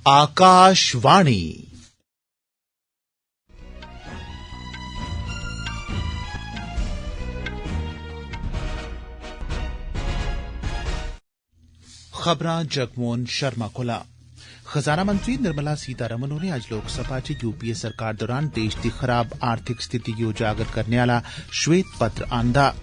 आकाशवाणी खबरां जगमोहन शर्मा कोला। खजाना मंत्री निर्मला सीतारमण होरें अज्ज लोकसभा च यूपीए सरकार दौरान देश दी खराब आर्थिक स्थिति गी उजागर करने आला श्वेत पत्र आंदा।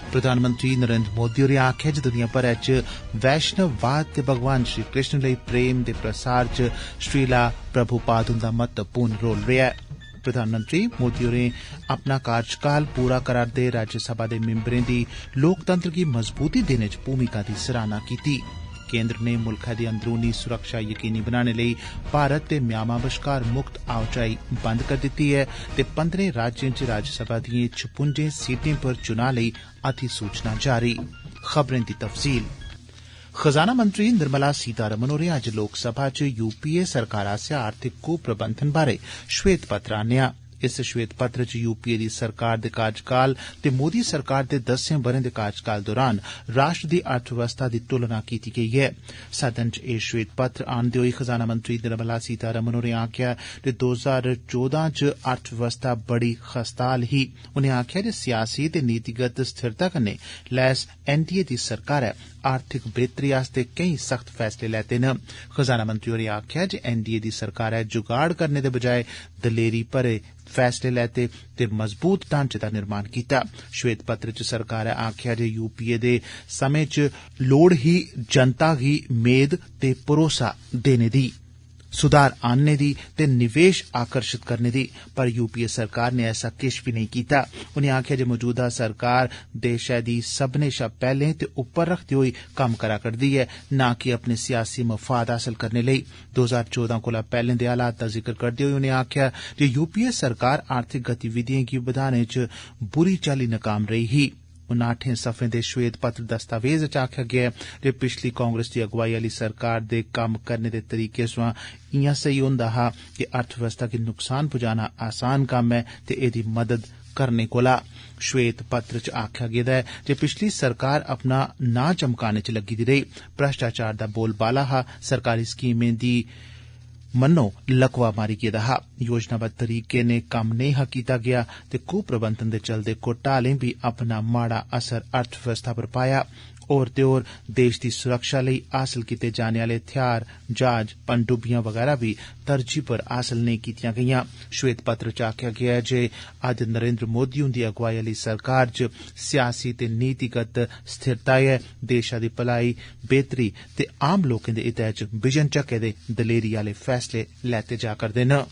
प्रधानमंत्री नरेंद्र मोदी होरें आखेआ जे दुनिया भरै च वैष्णववाद ते भगवान श्री कृष्ण लेई प्रेम दे प्रसार च श्रीला प्रभुपाद हुंदा महत्वपूर्ण रोल रेहा ऐ। प्रधानमंत्री मोदी होरें अपना कार्यकाल पूरा करा'रदे राज्यसभा दे मिंबरें दी लोकतंत्र गी मजबूती देने च भूमिका दी सराहना कीती। केंद्र ने मुल्खै दी अंदरूनी सुरक्षा यकीनी बनाने लेई भारत ते म्यांमार बश्कार मुक्त आओजाई बंद करी दित्ती ऐ ते 15 राज्यें च राज्यसभा दिएं 56 सीटें पर चुनां लेई अधिसूचना जारी। खबरें दी तफसील। खजाना मंत्री निर्मला सीतारमण होरें अज्ज लोकसभा च यूपीए सरकार आसेआ आर्थिक कुप्रबंधन बारै श्वेत पत्र आनेआ। इस श्वेत पत्र च यूपीए दी सरकार दे कार्यकाल ते मोदी सरकार दे 10 ब'रें दे कार्यकाल दौरान राष्ट्र दी अर्थव्यवस्था दी तुलना कीती गेई ऐ। सदन च एह श्वेत पत्र आंदे होई खजाना मंत्री निर्मला सीतारमण होरें आखेआ जे 2014 च अर्थव्यवस्था बड़ी खस्ताहाल ही। उनें आखेआ जे सियासी ते नीतिगत स्थिरता कन्नै लैस एनडीए दी सरकारै आर्थिक बेहतरी आस्तै केई सख्त फैसले लैते न। खजाना मंत्री होरें आखेआ जे एनडीए दी सरकारै जुगाड़ करने दे बजाय दलेरी भरे फैसले लैते ते मजबूत ढांचे दा निर्माण कीता। श्वेत पत्र च सरकारै आखेआ जे यूपीए दे समें च लोड़ ही जनता गी मेद ते भरोसा देने दी, सुधार आनने दी ते निवेश आकर्षित करने दी, पर यूपीए सरकार ने ऐसा किश बी नेईं कीता। उनें आखेआ जे मौजूदा सरकार देशै दी सब्भनें शा पैहले ते उप्पर रखदे होई कम्म करा करदी ऐ, ना कि अपने सियासी मफाद हासल करने लेई। 2014 कोला पैहले दे हालात दा जिक्र करदे होई उनें आखेआ जे यूपीए सरकार आर्थिक गतिविधिएं गी बधाने च बुरी चाल्ली नाकाम रेही ही। 59 सफें दे श्वेत पत्र दस्तावेज च आखेआ गेआ जे पिछली कांग्रेस दी अगुवाई आली सरकार दे कम्म करने दे तरीके सोयां इयां सेही होंदा हा कि अर्थव्यवस्था गी नुकसान पुजाना आसान कम्म ऐ ते एदी मदद करने कोला। श्वेत पत्र च आखेआ गेदा ऐ जे पिछली सरकार अपना नां चमकाने च लग्गी दी रेही, भ्रष्टाचार दा बोलबाला हा, सरकारी स्कीमें दी मन्नो लकवा मारी गेदा हा, योजनाबद्ध तरीके ने कम्म नेईं हा कीता गेआ ते कुप्रबंधन दे चलदे घोटालें बी अपना माड़ा असर अर्थव्यवस्था पर पाया। होर ते होर देश दी सुरक्षा लेई हासल कीते जाने आले हथियार, जहाज, पनडुब्बियां वगैरा बी तरजीह पर हासल नेईं कीतियां गेइयां। श्वेत पत्र च आखेआ गेआ जे अज्ज नरेंद्र मोदी हुंदी अगुवाई आली सरकार च सियासी ते नीतिगत स्थिरता ऐ, देशा दी भलाई, बेहतरी ते आम लोकें दे हितै च बिजन झक्के दे दलेरी आले फैसले लैते जा करदे न।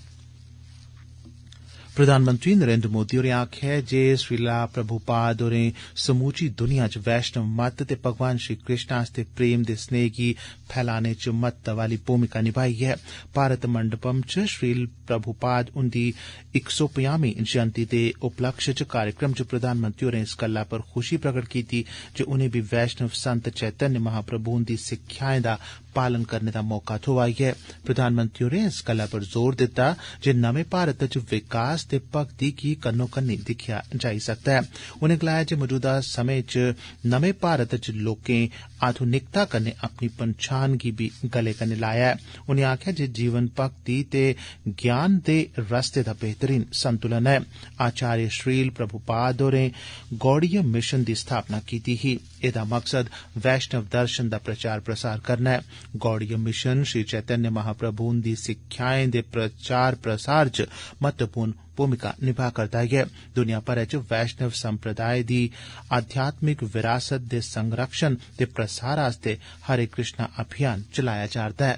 प्रधानमंत्री नरेंद्र मोदी होरें आखेआ जे श्रीला प्रभुपाद होरें समूची दुनिया च वैष्णव मत ते भगवान श्री कृष्ण आस्ते प्रेम दे स्नेह गी फैलाने च महत्व आली भूमिका निभाई ऐ। भारत मंडपम च श्रील प्रभुपाद हुंदी 150वीं जयंती दे उपलक्ष्य च कार्यक्रम च प्रधानमंत्री होरें इस गल्ला पर खुशी प्रगट कीती जे उनें बी वैष्णव संत चैतन्य महाप्रभु हुंदी सिक्ख्याएं दा पालन करने दा मौका थ्होआ ऐ। प्रधानमंत्री होरें इस गल्ला पर जोर दित्ता जे नमें भारत च विकास ते भक्ति गी कन्नो कन्नी दिक्खेआ जाई सकदा ऐ। उनें गलाया जे मौजूदा समें च नमें भारत च लोकें आधुनिकता कन्नै अपनी पन्छान गी बी गले कन्नै लाया ऐ। उनें आखेआ जे जीवन भक्ति ते ज्ञान दे रस्ते दा बेहतरीन संतुलन ऐ। आचार्य श्रील प्रभुपाद होरें गौड़िय मिशन दी स्थापना कीती ही। एदा मकसद वैष्णव दर्शन दा प्रचार प्रसार करना ऐ। गौड़िय मिशन श्री चैतन्य महाप्रभु हुंदी सिक्ख्याएं दे प्रचार प्रसार च महत्वपूर्ण भूमिका निभा करदा ऐ। दुनिया भरै च वैष्णव संप्रदाय दी आध्यात्मिक विरासत दे संरक्षण ते प्रसार आस्ते हरे कृष्णा अभियान चलाया जा'रदा ऐ।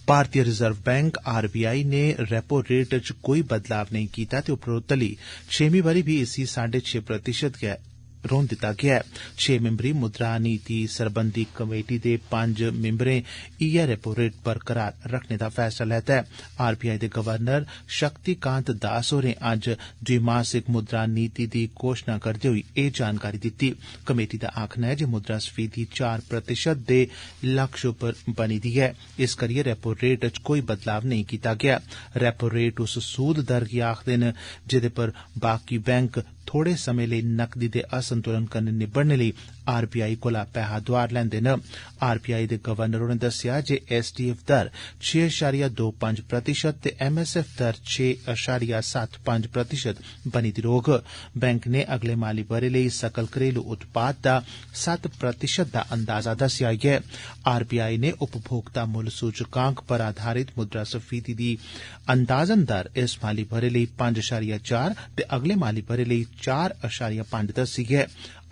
भारतीय रिजर्व बैंक आरबीआई ने रेपो रेट च कोई बदलाव नेईं कीता ते उपरोतली 6वीं बारी बी इसी 6.5% गै रौह्न दित्ता गेआ ऐ। 6 मिंबरी मुद्रा नीति सरबंधी कमेटी दे 5 मिंबरें इयै रेपो रेट बरकरार रखने दा फैसला लैता ऐ। आरबीआई दे गवर्नर शक्तिकांत दास होरें अज्ज द्विमासिक मुद्रा नीति दी घोषणा करदे होई एह जानकारी दित्ती। कमेटी दा आखना ऐ जे मुद्रा स्फीति 4% दे लक्ष्य उप्पर बनी दी ऐ, इस करियै रेपो रेट च कोई बदलाव नेईं कीता गेआ। रेपो रेट उस सूद दर गी आखदे न जेदे पर बाकी बैंक थोड़े समें लेई नकदी दे असंतुलन कन्नै निबड़ने लेई RBI कोला पैहा दोआर लैंदे न। RBI दे गवर्नर होरें दस्सेआ जे SDF दर 6.25% ते MSF दर 6.75% बनी दी रौह्ग। बैंक ने अगले माली ब'रे लेई सकल घरेलू उत्पाद दा 7% दा अंदाजा दस्सेआ ऐ। RBI ने उपभोक्ता मुल्ल सूचकांक पर आधारित मुद्रास्फीति दी अंदाजन दर इस माली ब'रे लेई 5.4 ते अगले माली ब'रे लेई 4.5 दस्सी ऐ।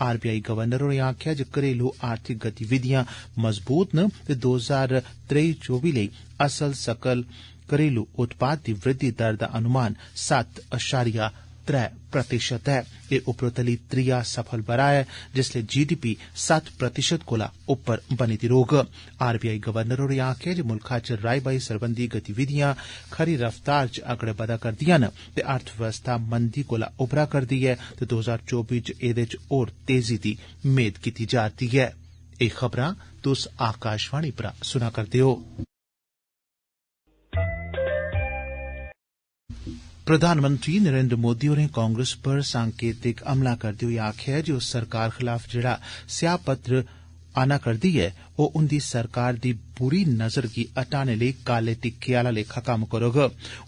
RBI गवर्नर होरें आखेआ जे घरेलू आर्थिक गतिविधियां मजबूत न ते 2023-24 लेई असल सकल घरेलू उत्पाद दी वृद्धि दर दा अनुमान 7.3% ऐ। एह उपरोतली त्रिया सफल ब'रा ऐ जिसलै GDP 7% कोला उप्पर बनी दी रौह्ग। RBI गवर्नर होरें आखेआ जे मुल्खा च राई-बाई सरबंधी गतिविधियां खरी रफ्तार च अगड़े बधा करदियां न ते अर्थव्यवस्था मंदी कोला उभरा करदी ऐ ते 2024 च एह्दे च होर तेजी दी मेद कीती जा'रदी ऐ। एह खबरां तुस आकाशवाणी परा सुना करदे ओ। प्रधानमंत्री नरेंद्र मोदी होरें कांग्रेस पर सांकेतिक हमला करदे होई आखेआ जे ओह सरकार खलाफ जेहड़ा स्याह पत्र आना करदी ऐ ओह उंदी सरकार दी बुरी नजर गी हटाने लेई काले टिक्के आला लेखा कम्म करोग।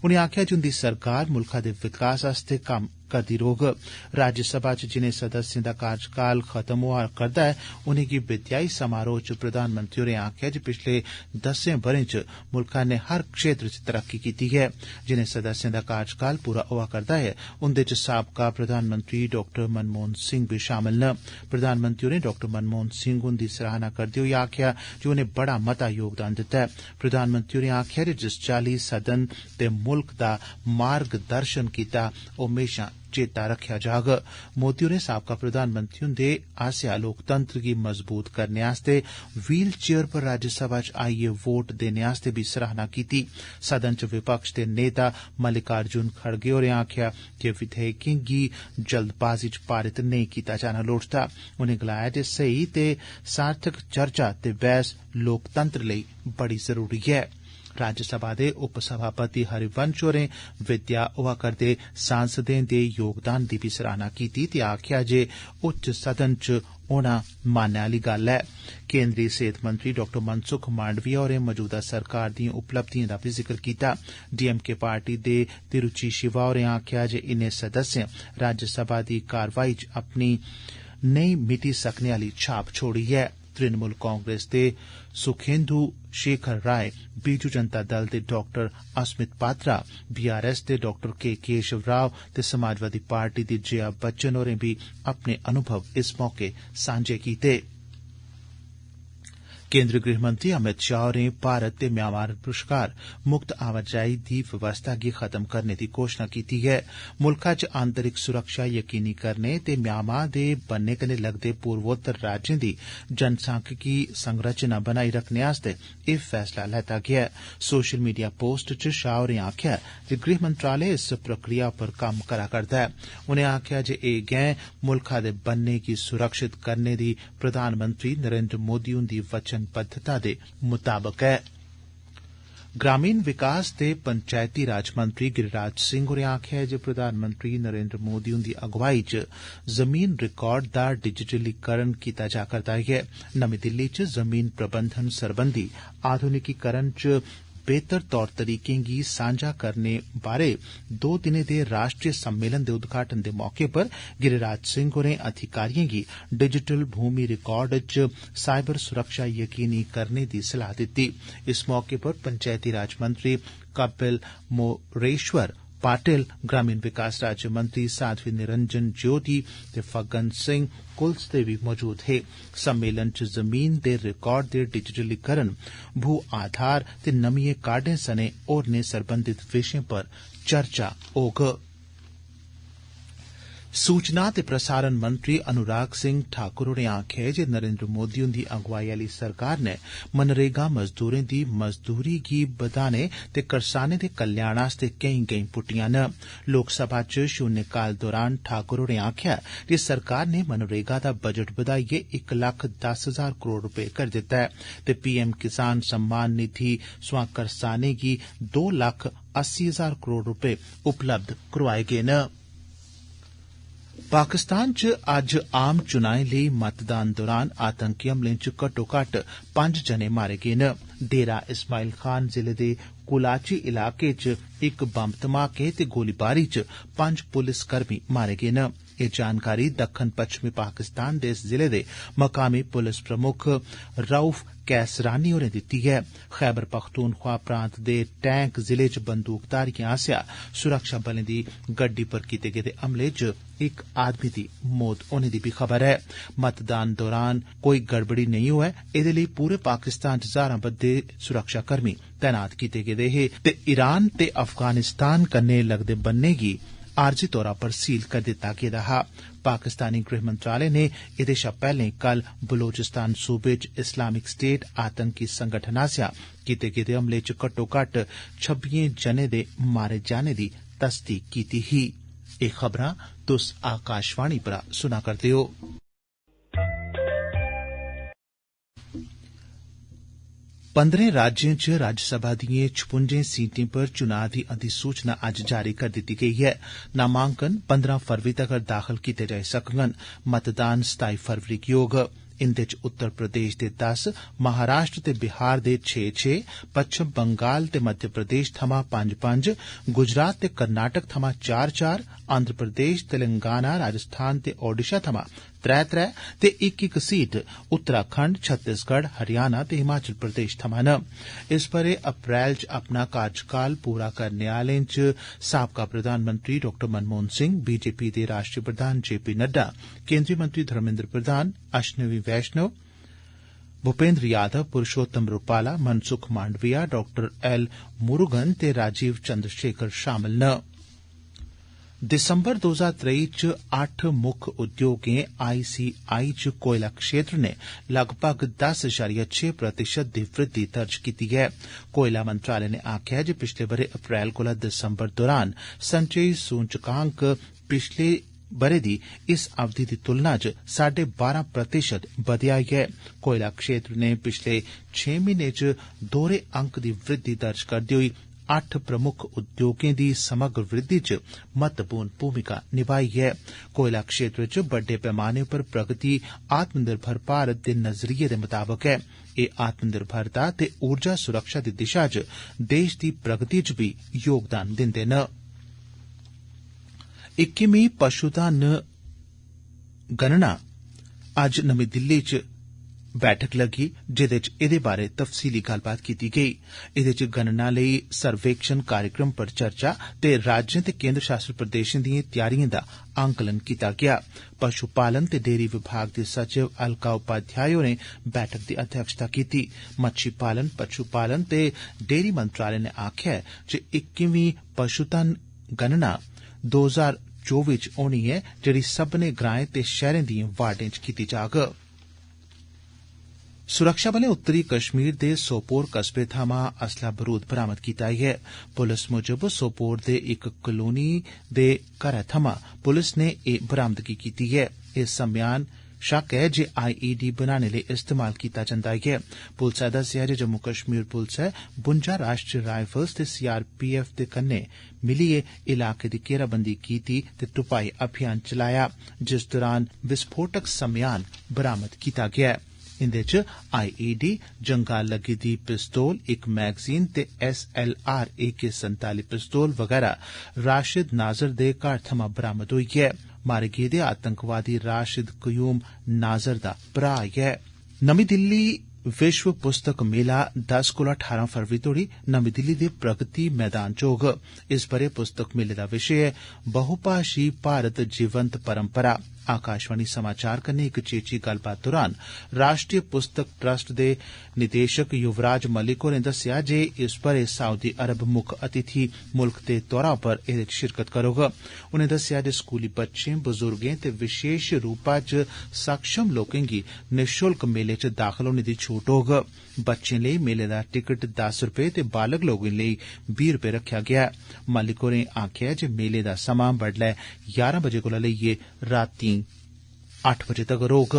उनें आखेआ जे उंदी सरकार मुल्खा दे विकास आस्तै कम्म करदी रौह्ग। राज्यसभा च जिनें सदस्यें दा कार्यकाल खत्म होआ करदा ऐ उनेंगी विदाई समारोह च प्रधानमंत्री होरें आखेआ जे पिछले 10 ब'रें च मुल्खा ने हर क्षेत्र च तरक्की कीती ऐ। जिनें सदस्यें दा कार्यकाल पूरा होआ करदा ऐ उंदे च साबका प्रधानमंत्री डॉक्टर मनमोहन सिंह भी शामल न। प्रधानमंत्री होरें डॉक्टर मनमोहन सिंह हुंदी सराहना करदे होई आखेआ जे उनें बड़ा मता योगदान दित्ता ऐ। प्रधानमंत्री होरें आखेआ जे जिस चाल्ली सदन ते मुल्ख दा मार्गदर्शन कीता ओह म्हेशां चेता रखेआ जाग। मोदी होरें साबका प्रधानमंत्री हुंदे आसेआ लोकतंत्र गी मजबूत करने आस्तै व्हील चेयर पर राज्यसभा च आइयै वोट देने आस्तै भी सराहना कीती। सदन च विपक्ष दे नेता मल्लिकार्जुन खड़गे होरें आखेआ जे विधेयकें गी जल्दबाजी च पारित नेईं कीता जाना लोड़चदा। उनें गलाया जे सेही ते सार्थक चर्चा ते बहस लोकतंत्र लेई बड़ी जरूरी ऐ। राज्यसभा दे उपसभापति हरिवंश होरें विद्या होआ करदे सांसदें दे योगदान दी भी सराहना कीती ते आखेआ जे उच्च सदन च होना मान्नै आली गल्ल ऐ। केंद्री सेहत मंत्री डॉक्टर मनसुख मांडविया होरें मौजूदा सरकार दिएं उपलब्धिएं दा भी जिक्र कीता। DMK पार्टी दे तिरुचि शिवा होरें आखेआ जे इनें सदस्यें राज्यसभा दी कारवाई च अपनी नेई मिटी सकने आली छाप छोड़ी ऐ। तृणमूल कांग्रेस दे सुखेंदु शेखर राय, बीजू जनता दल दे डॉक्टर अस्मित पात्रा, BRS दे डॉक्टर के केशव राव ते समाजवादी पार्टी दी जया बच्चन होरें भी अपने अनुभव इस मौके सांझे कीते। केंद्रीय गृहमंत्री अमित शाह होरें भारत ते म्यांमार बश्कार मुक्त आवाजाही दी व्यवस्था गी खत्म करने दी घोषणा कीती ऐ। मुल्खा च आंतरिक सुरक्षा यकीनी करने ते म्यांमार दे बन्ने कन्नै लगदे पूर्वोत्तर राज्यें दी जनसांख्यिकी संरचना बनाई रखने आस्तै एह फैसला लैता गेआ ऐ। सोशल मीडिया पोस्ट च शाह होरें आखेआ जे गृह मंत्रालय इस प्रक्रिया पर कम्म करा करदा ऐ। उनें आखेआ जे एह गैं मुल्खा दे बन्ने गी सुरक्षित करने दी प्रधानमंत्री नरेंद्र मोदी हुंदी वचनबद्धता दे मुताबक ऐ। ग्रामीण विकास ते पंचायती राज मंत्री गिरिराज सिंह होरें आखेआ जे प्रधानमंत्री नरेंद्र मोदी हुंदी अगुवाई च जमीन रिकार्ड दा डिजिटलीकरण कीता जा करदा ऐ। नमीं दिल्ली च जमीन प्रबंधन सरबंधी आधुनिकीकरण च बेहतर तौर तरीकें गी सांझा करने बारे 2 दिनें दे राष्ट्रीय सम्मेलन दे उद्घाटन दे मौके पर गिरिराज सिंह होरें अधिकारिएं गी डिजिटल भूमि रिकार्ड च साइबर सुरक्षा यकीनी करने दी सलाह दित्ती। इस मौके पर पंचायती राज मंत्री कपिल मोरेश्वर पाटिल, ग्रामीण विकास राज्य मंत्री साध्वी निरंजन ज्योति ते फग्गन सिंह कुलस्ते भी मौजूद हे। सम्मेलन च जमीन दे रिकार्ड दे डिजिटलीकरण, भू आधार ते नमिएं कार्डें सने होरनें सरबंधित विषयें पर चर्चा होग। सूचना ते प्रसारण मंत्री अनुराग सिंह ठाकुर होरें आखेआ जे नरेंद्र मोदी हुंदी अगुवाई आली सरकार नै मनरेगा मजदूरें दी मजदूरी गी बधाने ते करसानें दे कल्याण आस्तै केईं गैंई पुट्टियां न। लोकसभा च शून्यकाल दौरान ठाकुर होरें आखेआ जे सरकार नै मनरेगा दा बजट बधाइयै 1,10,000 करोड़ रपे करी दित्ता ऐ ते PM किसान सम्मान निधि सोयां करसानें गी 2,80,000 करोड़ रपे उपलब्ध करोआए गे न। पाकिस्तान च अज्ज आम चुनाएं लेई मतदान दौरान आतंकी हमलें च घट्टो-घट्ट 5 जने मारे गे न। डेरा इस्माइल खान जिले दे कुलाची इलाके च इक बम्ब धमाके ते गोलीबारी च 5 पुलिसकर्मी मारे गे न। एह जानकारी दक्खन पच्छमी पाकिस्तान दे इस जिले दे मकामी पुलिस प्रमुख रऊफ कैसरानी होरें दित्ती ऐ। खैबर पख्तूनख्वा प्रांत दे टैंक जिले च बंदूकधारिएं आसेआ सुरक्षा बलें दी गड्डी पर कीते गेदे हमले च इक आदमी दी मौत होने दी बी खबर ऐ। मतदान दौरान कोई गड़बड़ी नेईं होऐ एदे लेई पूरे पाकिस्तान च हजारां बद्दे सुरक्षाकर्मी तैनात कीते गेदे हे ते ईरान ते अफगानिस्तान कन्नै लगदे बन्ने गी आरजी तौरा पर सील करी दित्ता गेदा हा। पाकिस्तानी गृह मंत्रालय ने एदे शा पैहले कल बलोचिस्तान सूबे च इस्लामिक स्टेट आतंकी संगठन आसेआ कीते गेदे हमले च घट्टो-घट्ट 26 जने दे मारे जाने दी तस्दीक कीती ही। एह खबरां तुस आकाशवाणी परा सुना करदे ओ। पंदरें राज्यें च राज्यसभा दिएं 56 सीटें पर चुनां दी अधिसूचना अज्ज जारी कर दित्ती गेई ऐ। नामांकन 15 फरवरी तगर दाखल कीते जाई सकङन। मतदान 27 फरवरी गी होग। इंदे च उत्तर प्रदेश दे 10, महाराष्ट्र ते बिहार दे 6-6, पच्छम बंगाल ते मध्य प्रदेश थमां 5-5, गुजरात ते कर्नाटक थमां 4-4, आंध्र प्रदेश, तेलंगाना, राजस्थान ते ओडिशा थमां 3-3 ते 1-1 सीट उत्तराखंड, छत्तीसगढ़, हरियाणा ते हिमाचल प्रदेश थमां न। इस बरे अप्रैल च अपना कार्यकाल पूरा करने आलें च साबका प्रधानमंत्री डॉ मनमोहन सिंह, बीजेपी दे राष्ट्रीय प्रधान जेपी नड्डा, केंद्रीय मंत्री धर्मेन्द्र प्रधान, अश्विनी वैष्णव, भूपेन्द्र यादव, पुरुषोत्तम रूपाला, मनसुख मांडविया, डॉ एल मुरुगन ते राजीव चंद्रशेखर शामिल न। दिसंबर 2023 च 8 मुक्ख उद्योगें ICI च कोयला क्षेत्र ने लगभग 10.6% दी वृद्धि दर्ज कीती है। कोयला मंत्रालय ने आखेआ जे पिछले बरे अप्रैल कोला दिसंबर दौरान संचयी सूचकांक पिछले बरे दी इस अवधि दी तुलना च 12.5% बधेआ ऐ। कोयला क्षेत्र ने पिछले 6 म्हीनें च दोहरे अंक दी वृद्धि दर्ज करदे होई 8 प्रमुख उद्योगें दी समग्र वृद्धि च महत्वपूर्ण भूमिका निभाई है। कोयला क्षेत्र च बड्डे पैमाने पर प्रगति आत्मनिर्भर भारत दे नजरिये दे मुताबक है। एह आत्मनिर्भरता ते ऊर्जा सुरक्षा दी दिशा च देश दी प्रगति च भी योगदान दिंदे न। 21वीं पशुधन गणना अज्ज नमीं दिल्ली च बैठक लगी जेदे च एदे बारै तफसीली गल्लबात कीती गेई। एदे च गणना लेई सर्वेक्षण कार्यक्रम पर चर्चा ते राज्यें ते केंद्र शासित प्रदेशें दिएं त्यारिएं दा आंकलन कीता गेआ। पशु पालन ते डेयरी विभाग दे सचिव अलका उपाध्याय होरें बैठक दी अध्यक्षता कीती। मच्छी पालन, पशु पालन ते डेयरी मंत्रालय ने आखेआ जे 21वीं पशुधन गणना 2024 च होनी ऐ जेड़ी सब्भनें ग्राएं ते शैहरें दिएं वार्डें च कीती जाग। सुरक्षा बलें उत्तरी कश्मीर दे सोपोर कस्बे थमां असला बरूद बरामद कीता ऐ। पुलस मुजब सोपोर दे इक कलोनी दे घरै थमां पुलस ने एह बरामदगी कीती ऐ। इस सम्यान शक ऐ जे IED बनाने लेई इस्तेमाल कीता जंदा ऐ। पुलसै दस्सेआ जे जम्मू कश्मीर पुलसै 52 राष्ट्रीय राइफल्स ते CRPF दे कन्नै मिलियै इलाके दी घेराबंदी कीती ते तुपाई अभियान चलाया जिस दौरान विस्फोटक सम्यान बरामद कीता गेआ। इंदे च IED, जंगाल लग्गी दी पिस्तौल, इक मैगजीन ते SLR AK-47 पिस्तौल वगैरा राशिद नाजर दे घर थमां बरामद होई ऐ। मारे गेदे आतंकवादी राशिद क्यूम नाजर दा भ्रा ऐ। नमीं दिल्ली विश्व पुस्तक मेला 10 कोला 18 फरवरी तोड़ी नमीं दिल्ली दे प्रगति मैदान च होग। इस बरे पुस्तक मेले दा विशे ऐ बहुभाषी भारत जीवंत परंपरा। आकाशवाणी समाचार कन्नै इक चेची गल्लबात दौरान राष्ट्रीय पुस्तक ट्रस्ट दे निदेशक युवराज मलिक होरें दस्सेआ जे इस बरे सऊदी अरब मुक्ख अतिथि मुल्ख दे तौरा पर एदे च शिरकत करोग। उनें दस्सेआ जे स्कूली बच्चें, बुजुर्गें ते विशेष रूपा च सक्षम लोकें गी निःशुल्क मेले च दाखल होने दी छूट होग। बच्चें लेई मेले दा टिकट 10 रपे ते बालग लोकें लेई 20 रपे रखेआ गेआ। मलिक होरें आखेआ जे मेले दा समां बडलै 11 बजे कोला लेइयै रातीं 8 बजे तगर होग।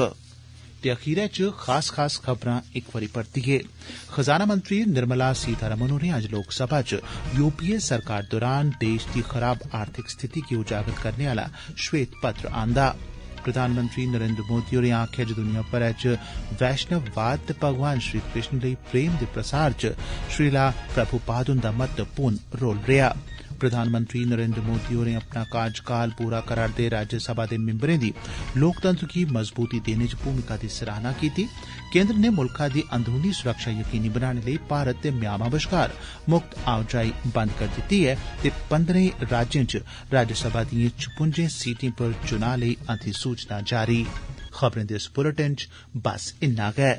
ते अखीरै च खास खबरां एक बारी परतियै। खजाना मंत्री निर्मला सीतारमण होरें अज्ज लोकसभा च यूपीए सरकार दौरान देश दी खराब आर्थिक स्थिति गी उजागर करने आला श्वेत पत्र आंदा। प्रधानमंत्री नरेंद्र मोदी होरें आखेआ जे दुनिया भरै च वैष्णववाद ते भगवान श्री कृष्ण लेई प्रेम दे प्रसार च श्रीला प्रभुपाद हुंदा महत्वपूर्ण रोल रेहा। प्रधानमंत्री नरेंद्र मोदी होरें अपना कार्यकाल पूरा करा'रदे राज्यसभा दे मिंबरें दी लोकतंत्र गी मजबूती देने च भूमिका दी सराहना कीती। केंद्र ने मुल्खा दी अंदरूनी सुरक्षा यकीनी बनाने लेई भारत ते म्यांमार बश्कार मुक्त आओजाई बंद करी दित्ती ऐ ते 15 राज्यें च राज्यसभा दिएं 56 सीटें पर चुनां लेई अधिसूचना जारी। खबरें दे इस बुलेटिन च बस इन्ना गै।